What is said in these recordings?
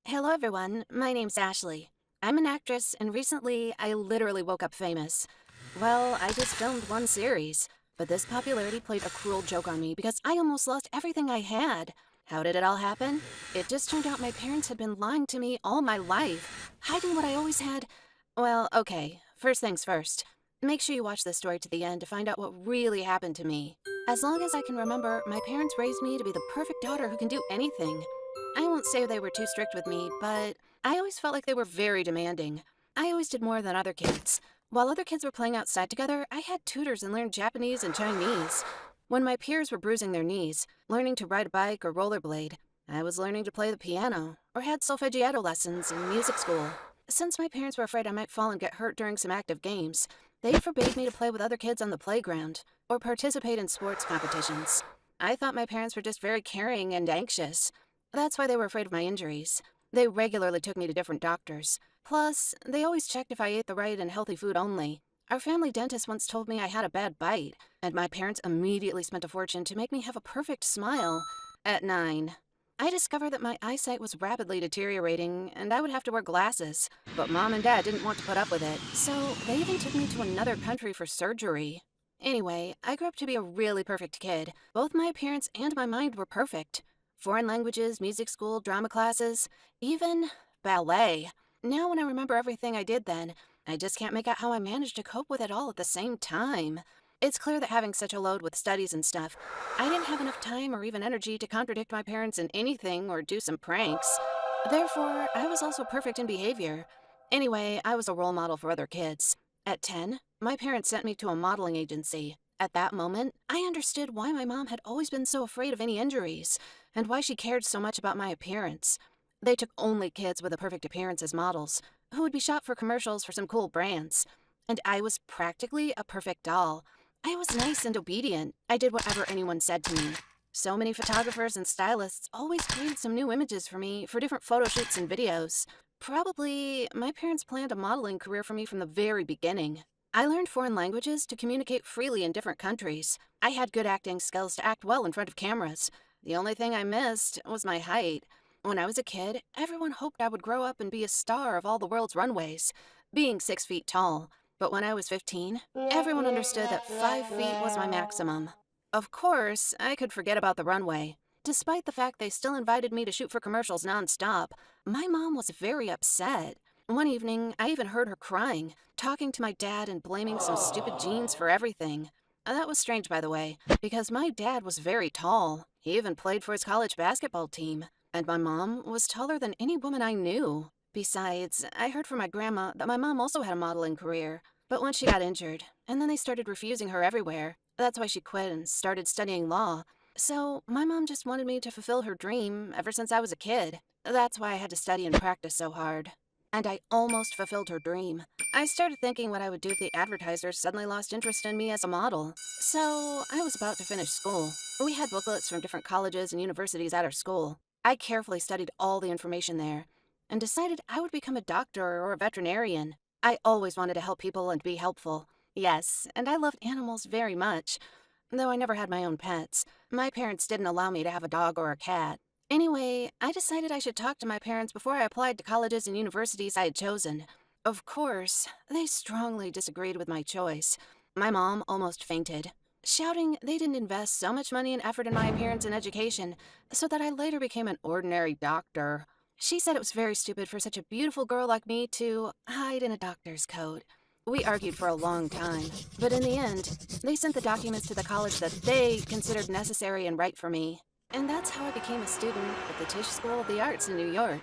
Hello, everyone. My name's Ashley. I'm an actress, and recently I literally woke up famous. Well, I just filmed one series, but this popularity played a cruel joke on me because I almost lost everything I had. How did it all happen? It just turned out my parents had been lying to me all my life, hiding what I always had. Well, okay, first things first. Make sure you watch this story to the end to find out what really happened to me. As long as I can remember, my parents raised me to be the perfect daughter who can do anything. I won't say they were too strict with me, but I always felt like they were very demanding. I always did more than other kids. While other kids were playing outside together, I had tutors and learned Japanese and Chinese. When my peers were bruising their knees, learning to ride a bike or rollerblade, I was learning to play the piano or had solfeggiato lessons in music school. Since my parents were afraid I might fall and get hurt during some active games, they forbade me to play with other kids on the playground or participate in sports competitions. I thought my parents were just very caring and anxious. That's why they were afraid of my injuries. They regularly took me to different doctors. Plus, they always checked if I ate the right and healthy food only. Our family dentist once told me I had a bad bite, and my parents immediately spent a fortune to make me have a perfect smile. At 9, I discovered that my eyesight was rapidly deteriorating, and I would have to wear glasses. But Mom and Dad didn't want to put up with it, so they even took me to another country for surgery. Anyway, I grew up to be a really perfect kid. Both my appearance and my mind were perfect. Foreign languages, music school, drama classes, even ballet. Now when I remember everything I did then, I just can't make out how I managed to cope with it all at the same time. It's clear that having such a load with studies and stuff, I didn't have enough time or even energy to contradict my parents in anything or do some pranks. Therefore, I was also perfect in behavior. Anyway, I was a role model for other kids. At 10, my parents sent me to a modeling agency. At that moment, I understood why my mom had always been so afraid of any injuries, and why she cared so much about my appearance. They took only kids with a perfect appearance as models, who would be shot for commercials for some cool brands. And I was practically a perfect doll. I was nice and obedient. I did whatever anyone said to me. So many photographers and stylists always created some new images for me for different photo shoots and videos. Probably, my parents planned a modeling career for me from the very beginning. I learned foreign languages to communicate freely in different countries. I had good acting skills to act well in front of cameras. The only thing I missed was my height. When I was a kid, everyone hoped I would grow up and be a star of all the world's runways, being 6 feet tall. But when I was 15, everyone understood that 5 feet was my maximum. Of course, I could forget about the runway. Despite the fact they still invited me to shoot for commercials nonstop, my mom was very upset. One evening, I even heard her crying, talking to my dad and blaming some stupid jeans for everything. That was strange, by the way, because my dad was very tall. He even played for his college basketball team. And my mom was taller than any woman I knew. Besides, I heard from my grandma that my mom also had a modeling career. But once she got injured, and then they started refusing her everywhere, that's why she quit and started studying law. So my mom just wanted me to fulfill her dream ever since I was a kid. That's why I had to study and practice so hard. And I almost fulfilled her dream. I started thinking what I would do if the advertisers suddenly lost interest in me as a model. So I was about to finish school. We had booklets from different colleges and universities at our school. I carefully studied all the information there and decided I would become a doctor or a veterinarian. I always wanted to help people and be helpful. Yes, and I loved animals very much. Though I never had my own pets, my parents didn't allow me to have a dog or a cat. Anyway, I decided I should talk to my parents before I applied to colleges and universities I had chosen. Of course, they strongly disagreed with my choice. My mom almost fainted, shouting they didn't invest so much money and effort in my appearance and education, so that I later became an ordinary doctor. She said it was very stupid for such a beautiful girl like me to hide in a doctor's coat. We argued for a long time, but in the end, they sent the documents to the college that they considered necessary and right for me. And that's how I became a student at the Tisch School of the Arts in New York.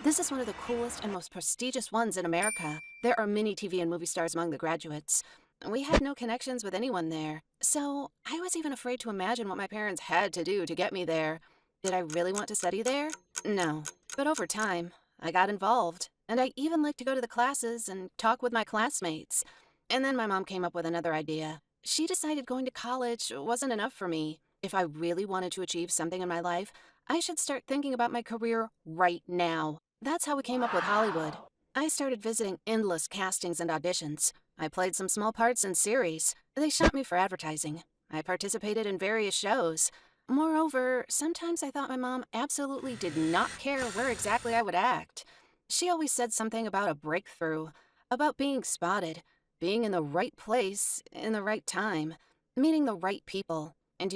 This is one of the coolest and most prestigious ones in America. There are many TV and movie stars among the graduates. We had no connections with anyone there, so I was even afraid to imagine what my parents had to do to get me there. Did I really want to study there? No. But over time, I got involved, and I even liked to go to the classes and talk with my classmates. And then my mom came up with another idea. She decided going to college wasn't enough for me. If I really wanted to achieve something in my life, I should start thinking about my career right now. That's how we came up with Hollywood. I started visiting endless castings and auditions. I played some small parts in series. They shot me for advertising. I participated in various shows. Moreover, sometimes I thought my mom absolutely did not care where exactly I would act. She always said something about a breakthrough, about being spotted, being in the right place, in the right time, meeting the right people. And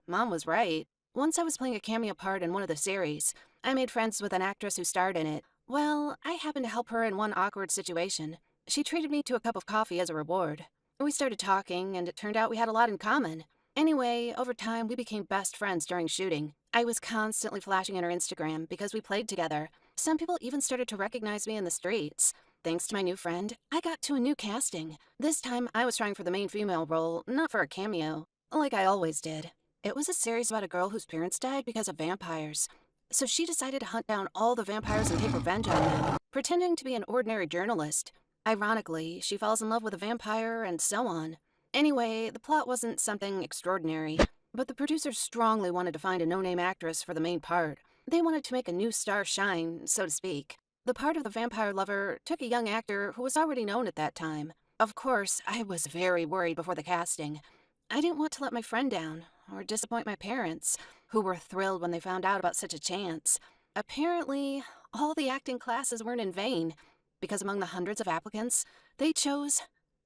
Mom was right. Once I was playing a cameo part in one of the series. I made friends with an actress who starred in it. Well, I happened to help her in one awkward situation. She treated me to a cup of coffee as a reward. We started talking, and it turned out we had a lot in common. Anyway, over time, we became best friends during shooting. I was constantly flashing in her Instagram because we played together. Some people even started to recognize me in the streets. Thanks to my new friend, I got to a new casting. This time, I was trying for the main female role, not for a cameo, like I always did. It was a series about a girl whose parents died because of vampires. So she decided to hunt down all the vampires and take revenge on them, pretending to be an ordinary journalist. Ironically, she falls in love with a vampire and so on. Anyway, the plot wasn't something extraordinary, but the producers strongly wanted to find a no-name actress for the main part. They wanted to make a new star shine, so to speak. The part of the vampire lover took a young actor who was already known at that time. Of course, I was very worried before the casting. I didn't want to let my friend down, or disappoint my parents, who were thrilled when they found out about such a chance. Apparently, all the acting classes weren't in vain, because among the hundreds of applicants, they chose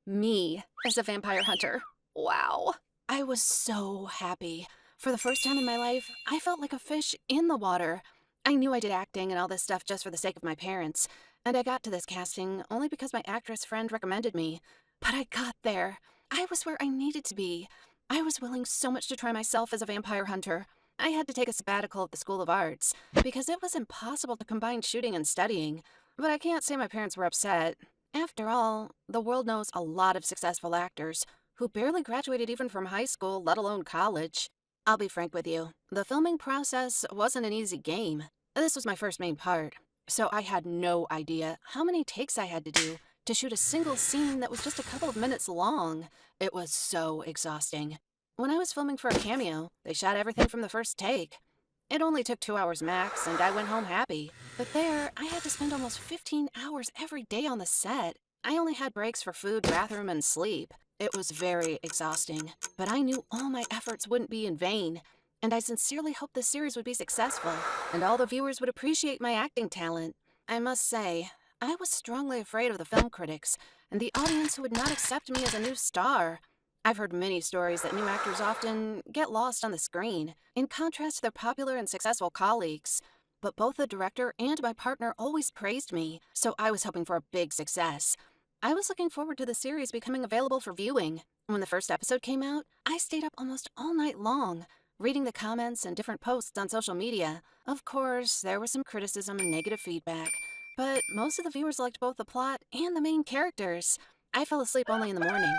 me as a vampire hunter. Wow. I was so happy. For the first time in my life, I felt like a fish in the water. I knew I did acting and all this stuff just for the sake of my parents, and I got to this casting only because my actress friend recommended me. But I got there. I was where I needed to be. I was willing so much to try myself as a vampire hunter. I had to take a sabbatical at the School of Arts because it was impossible to combine shooting and studying. But I can't say my parents were upset. After all, the world knows a lot of successful actors who barely graduated even from high school, let alone college. I'll be frank with you, the filming process wasn't an easy game. This was my first main part, so I had no idea how many takes I had to do to shoot a single scene that was just a couple of minutes long. It was so exhausting. When I was filming for a cameo, they shot everything from the first take. It only took 2 hours max, and I went home happy. But there, I had to spend almost 15 hours every day on the set. I only had breaks for food, bathroom, and sleep. It was very exhausting, but I knew all my efforts wouldn't be in vain, and I sincerely hoped the series would be successful, and all the viewers would appreciate my acting talent. I must say, I was strongly afraid of the film critics, and the audience who would not accept me as a new star. I've heard many stories that new actors often get lost on the screen, in contrast to their popular and successful colleagues. But both the director and my partner always praised me, so I was hoping for a big success. I was looking forward to the series becoming available for viewing. When the first episode came out, I stayed up almost all night long, reading the comments and different posts on social media. Of course, there was some criticism and negative feedback, but most of the viewers liked both the plot and the main characters. I fell asleep only in the morning.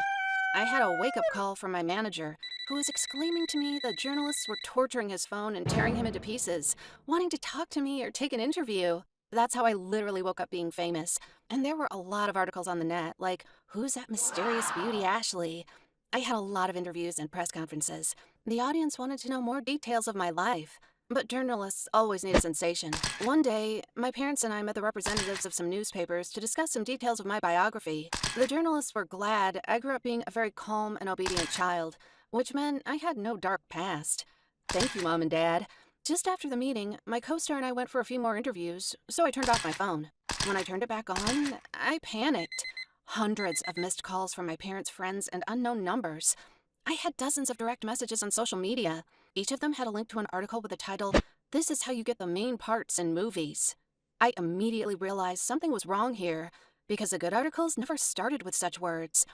I had a wake-up call from my manager, who was exclaiming to me that journalists were torturing his phone and tearing him into pieces, wanting to talk to me or take an interview. That's how I literally woke up being famous. And there were a lot of articles on the net, like, "Who's that mysterious beauty Ashley?" I had a lot of interviews and press conferences. The audience wanted to know more details of my life. But journalists always need a sensation. One day, my parents and I met the representatives of some newspapers to discuss some details of my biography. The journalists were glad I grew up being a very calm and obedient child, which meant I had no dark past. Thank you, Mom and Dad. Just after the meeting, my co-star and I went for a few more interviews, so I turned off my phone. When I turned it back on, I panicked. Hundreds of missed calls from my parents' friends and unknown numbers. I had dozens of direct messages on social media. Each of them had a link to an article with the title, "This is how you get the main parts in movies." I immediately realized something was wrong here, because the good articles never started with such words.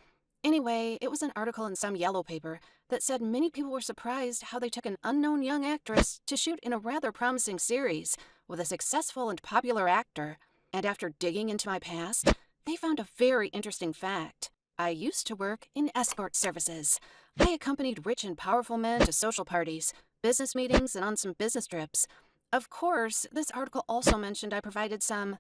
Anyway, it was an article in some yellow paper that said many people were surprised how they took an unknown young actress to shoot in a rather promising series with a successful and popular actor. And after digging into my past, they found a very interesting fact. I used to work in escort services. I accompanied rich and powerful men to social parties, business meetings, and on some business trips. Of course, this article also mentioned I provided some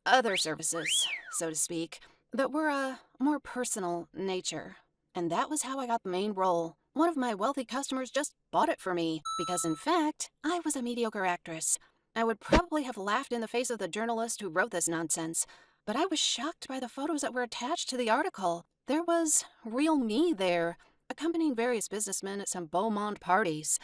other services, so to speak, that were a more personal nature. And that was how I got the main role. One of my wealthy customers just bought it for me, because in fact, I was a mediocre actress. I would probably have laughed in the face of the journalist who wrote this nonsense, but I was shocked by the photos that were attached to the article. There was real me there, accompanying various businessmen at some beau monde parties.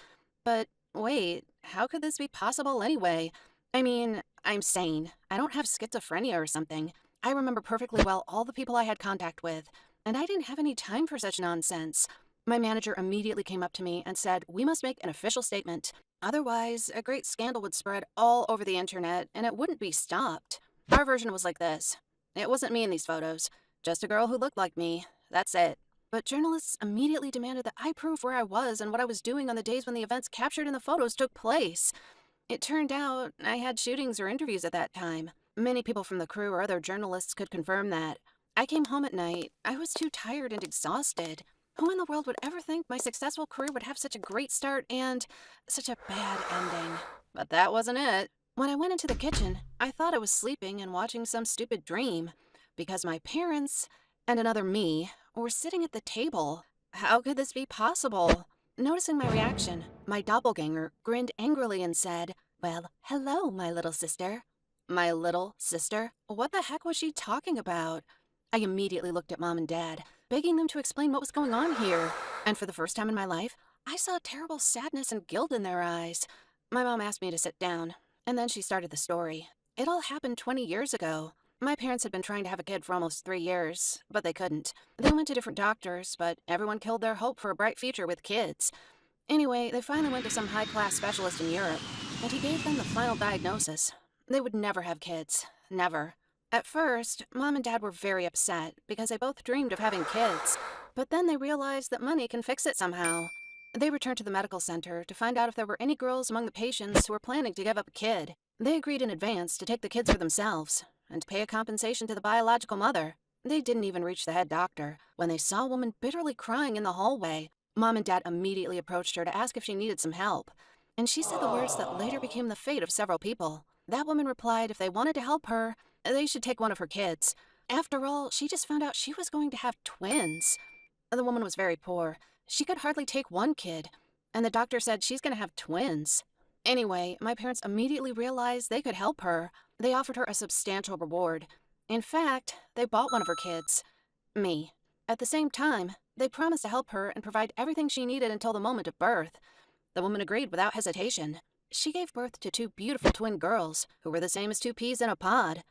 But Wait, how could this be possible anyway? I mean, I'm sane. I don't have schizophrenia or something. I remember perfectly well all the people I had contact with, and I didn't have any time for such nonsense. My manager immediately came up to me and said, "We must make an official statement. Otherwise, a great scandal would spread all over the internet and it wouldn't be stopped." Our version was like this. It wasn't me in these photos, just a girl who looked like me. That's it. But journalists immediately demanded that I prove where I was and what I was doing on the days when the events captured in the photos took place. It turned out I had shootings or interviews at that time. Many people from the crew or other journalists could confirm that. I came home at night. I was too tired and exhausted. Who in the world would ever think my successful career would have such a great start and such a bad ending? But that wasn't it. When I went into the kitchen, I thought I was sleeping and watching some stupid dream because my parents and another me were sitting at the table. How could this be possible? Noticing my reaction, my doppelganger grinned angrily and said, "Well, hello, my little sister." My little sister? What the heck was she talking about? I immediately looked at Mom and Dad, begging them to explain what was going on here. And for the first time in my life, I saw terrible sadness and guilt in their eyes. My mom asked me to sit down, and then she started the story. It all happened 20 years ago. My parents had been trying to have a kid for almost 3 years, but they couldn't. They went to different doctors, but everyone killed their hope for a bright future with kids. Anyway, they finally went to some high-class specialist in Europe, and he gave them the final diagnosis. They would never have kids. Never. At first, Mom and Dad were very upset because they both dreamed of having kids, but then they realized that money can fix it somehow. They returned to the medical center to find out if there were any girls among the patients who were planning to give up a kid. They agreed in advance to take the kids for themselves and pay a compensation to the biological mother. They didn't even reach the head doctor when they saw a woman bitterly crying in the hallway. Mom and Dad immediately approached her to ask if she needed some help, and she said the words that later became the fate of several people. That woman replied if they wanted to help her, they should take one of her kids. After all, she just found out she was going to have twins. The woman was very poor. She could hardly take one kid, and the doctor said she's going to have twins. Anyway, my parents immediately realized they could help her. They offered her a substantial reward. In fact, they bought one of her kids. Me. At the same time, they promised to help her and provide everything she needed until the moment of birth. The woman agreed without hesitation. She gave birth to 2 beautiful twin girls, who were the same as 2 peas in a pod.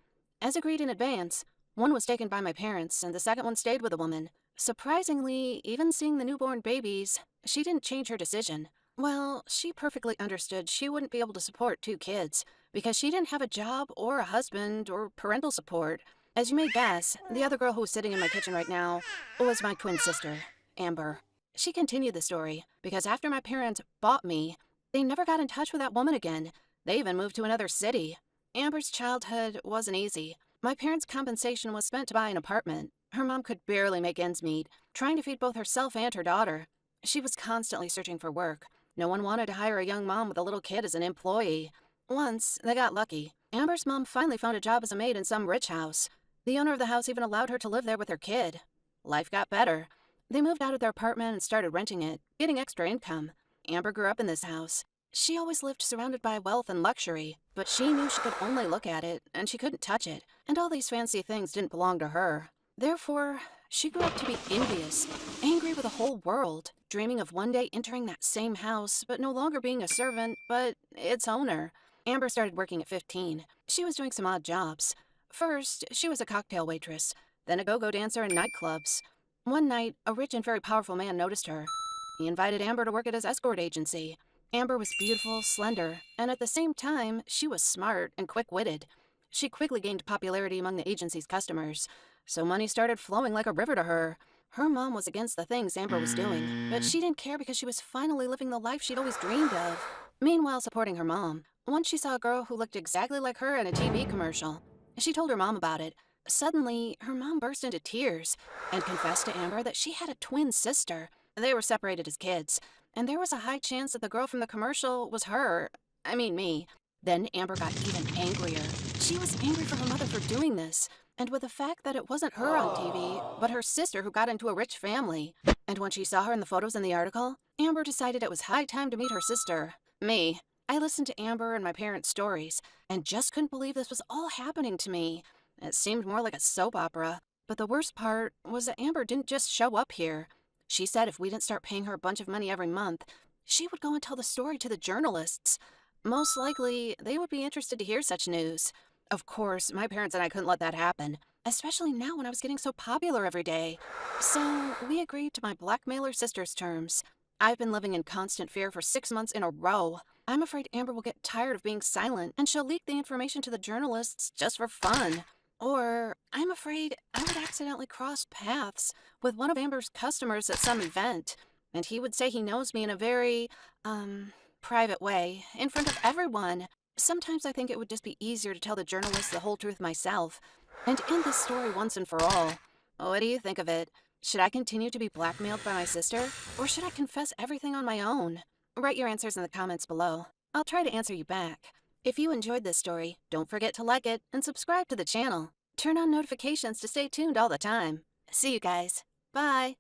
As agreed in advance, one was taken by my parents and the second one stayed with the woman. Surprisingly, even seeing the newborn babies, she didn't change her decision. Well, she perfectly understood she wouldn't be able to support 2 kids because she didn't have a job or a husband or parental support. As you may guess, the other girl who was sitting in my kitchen right now was my twin sister, Amber. She continued the story because after my parents bought me, they never got in touch with that woman again. They even moved to another city. Amber's childhood wasn't easy. My parents' compensation was spent to buy an apartment. Her mom could barely make ends meet, trying to feed both herself and her daughter. She was constantly searching for work. No one wanted to hire a young mom with a little kid as an employee. Once, they got lucky. Amber's mom finally found a job as a maid in some rich house. The owner of the house even allowed her to live there with her kid. Life got better. They moved out of their apartment and started renting it, getting extra income. Amber grew up in this house. She always lived surrounded by wealth and luxury, but she knew she could only look at it, and she couldn't touch it, and all these fancy things didn't belong to her. Therefore, she grew up to be envious, angry with the whole world, dreaming of one day entering that same house, but no longer being a servant, but its owner. Amber started working at 15. She was doing some odd jobs. First, she was a cocktail waitress, then a go-go dancer in nightclubs. One night, a rich and very powerful man noticed her. He invited Amber to work at his escort agency. Amber was beautiful, slender, and at the same time, she was smart and quick-witted. She quickly gained popularity among the agency's customers, so money started flowing like a river to her. Her mom was against the things Amber was doing, but she didn't care because she was finally living the life she'd always dreamed of. Meanwhile, supporting her mom, once she saw a girl who looked exactly like her in a TV commercial. She told her mom about it. Suddenly, her mom burst into tears and confessed to Amber that she had a twin sister. They were separated as kids, and there was a high chance that the girl from the commercial was me. Then Amber got even angrier. She was angry for her mother for doing this, and with the fact that it wasn't her on TV, but her sister who got into a rich family. And when she saw her in the photos in the article, Amber decided it was high time to meet her sister, me. I listened to Amber and my parents' stories, and just couldn't believe this was all happening to me. It seemed more like a soap opera. But the worst part was that Amber didn't just show up here. She said if we didn't start paying her a bunch of money every month, She would go and tell the story to the journalists. Most likely, they would be interested to hear such news. Of course, my parents and I couldn't let that happen, especially now when I was getting so popular every day. So, we agreed to my blackmailer sister's terms. I've been living in constant fear for 6 months in a row. I'm afraid Amber will get tired of being silent and she'll leak the information to the journalists just for fun. Or, I'm afraid I would accidentally cross paths with one of Amber's customers at some event, and he would say he knows me in a very, private way, in front of everyone. Sometimes I think it would just be easier to tell the journalists the whole truth myself, and end this story once and for all. What do you think of it? Should I continue to be blackmailed by my sister, or should I confess everything on my own? Write your answers in the comments below. I'll try to answer you back. If you enjoyed this story, don't forget to like it and subscribe to the channel. Turn on notifications to stay tuned all the time. See you guys. Bye.